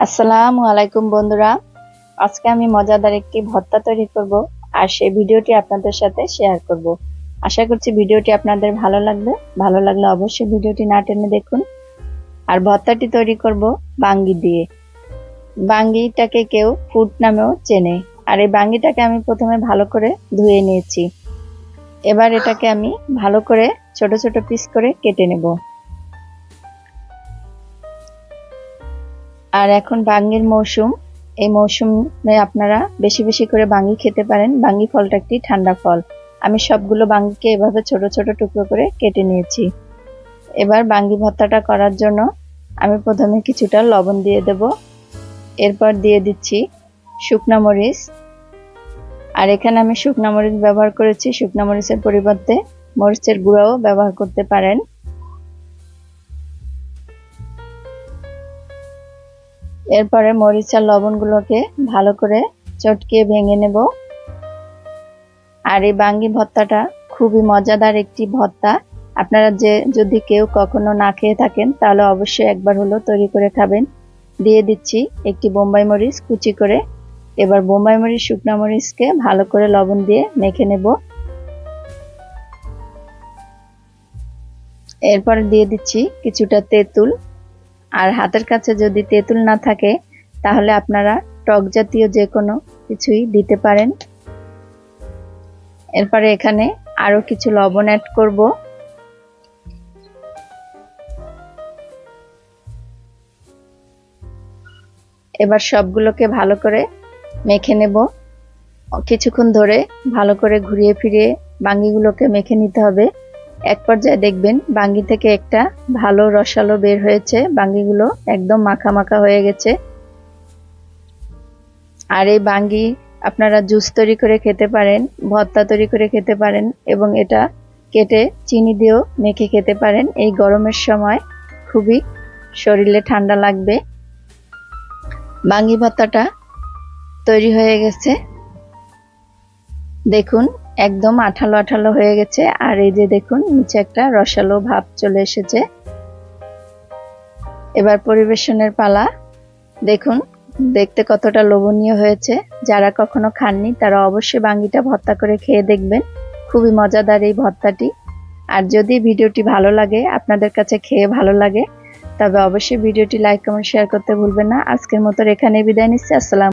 আসসালামু আলাইকুম বন্ধুরা, আজকে আমি মজাদার একটি ভর্তা তৈরি করব আর সেই ভিডিওটি আপনাদের সাথে শেয়ার করব। আশা করছি ভিডিওটি আপনাদের ভালো লাগবে। ভালো লাগলে অবশ্যই ভিডিওটি না টেনে দেখুন। আর ভর্তাটি তৈরি করব বাঙ্গি দিয়ে। বাঙ্গিটাকে কেউ ফুট নামেও চেনে। আর এই বাঙ্গিটাকে আমি প্রথমে ভালো করে ধুয়ে নিয়েছি। এবার এটাকে আমি ভালো করে ছোট ছোট পিস করে কেটে নেব। আর এখন বাঙ্গির মৌসুম, এই মৌসুমে আপনারা বেশি বেশি করে বাঙ্গি খেতে পারেন। বাঙ্গি ফলটা একটি ঠান্ডা ফল। আমি সবগুলো বাঙ্গিকে এভাবে ছোট ছোট টুকরো করে কেটে নিয়েছি। এবার বাঙ্গি ভর্তাটা করার জন্য আমি প্রথমে কিছুটা লবণ দিয়ে দেব। এরপর দিয়ে দিচ্ছি শুকনা মরিচ। আর এখানে আমি শুকনা মরিচ ব্যবহার করেছি, শুকনা মরিচের পরিবর্তে মরিচের গুঁড়াও ব্যবহার করতে পারেন। এরপরে মরিচ আর লবণগুলোকে ভালো করে চটকিয়ে ভেঙে নেব। আর এই বাঙ্গি ভর্তাটা খুবই মজাদার একটি ভর্তা। আপনারা যদি কেউ কখনো না খেয়ে থাকেন তাহলে অবশ্যই একবার হলো তৈরি করে খাবেন। দিয়ে দিচ্ছি একটি বোম্বাই মরিচ কুচি করে। এবার বোম্বাই মরিচ শুকনা মরিচকে ভালো করে লবণ দিয়ে মেখে নেব। এরপরে দিয়ে দিচ্ছি কিছুটা তেঁতুল। আর হাতের কাছে যদি তেঁতুল না থাকে তাহলে আপনারা টক জাতীয় যে কোনো কিছুই দিতে পারেন। এরপরে এখানে আরো কিছু লবণ অ্যাড করব। এবার সবগুলোকে ভালো করে মেখে নেব। কিছুক্ষণ ধরে ভালো করে ঘুরিয়ে ফিরিয়ে বাঙ্গিগুলোকে মেখে নিতে হবে। এক পর্যায়ে দেখবেন বাঙ্গি থেকে একটা ভালো রসালো বের হয়েছে। বাঙ্গিগুলো একদম মাখা মাখা হয়ে গেছে। আর এই বাঙ্গি আপনারা জুস তৈরি করে খেতে পারেন, ভর্তা তৈরি করে খেতে পারেন এবং এটা কেটে চিনি দিয়েও মেখে খেতে পারেন। এই গরমের সময় খুবই শরীরে ঠান্ডা লাগবে। বাঙ্গি ভর্তাটা তৈরি হয়ে গেছে। দেখুন একদম আঠালো আঠালো হয়ে গেছে। আর এই যে দেখুন নিচে একটা রসালো ভাব চলে এসেছে। এবার পরিবেশনের পালা। দেখুন দেখতে কতটা লোভনীয় হয়েছে। যারা কখনো খাননি তারা অবশ্যই বাঙ্গিটা ভর্তা করে খেয়ে দেখবেন। খুবই মজাদার এই ভর্তাটি। আর যদি ভিডিওটি ভালো লাগে, আপনাদের কাছে খেয়ে ভালো লাগে, তবে অবশ্যই ভিডিওটি লাইক কমেন্ট শেয়ার করতে ভুলবেন না। আজকের মতো এখানেই বিদায় নিচ্ছি। আসসালাম।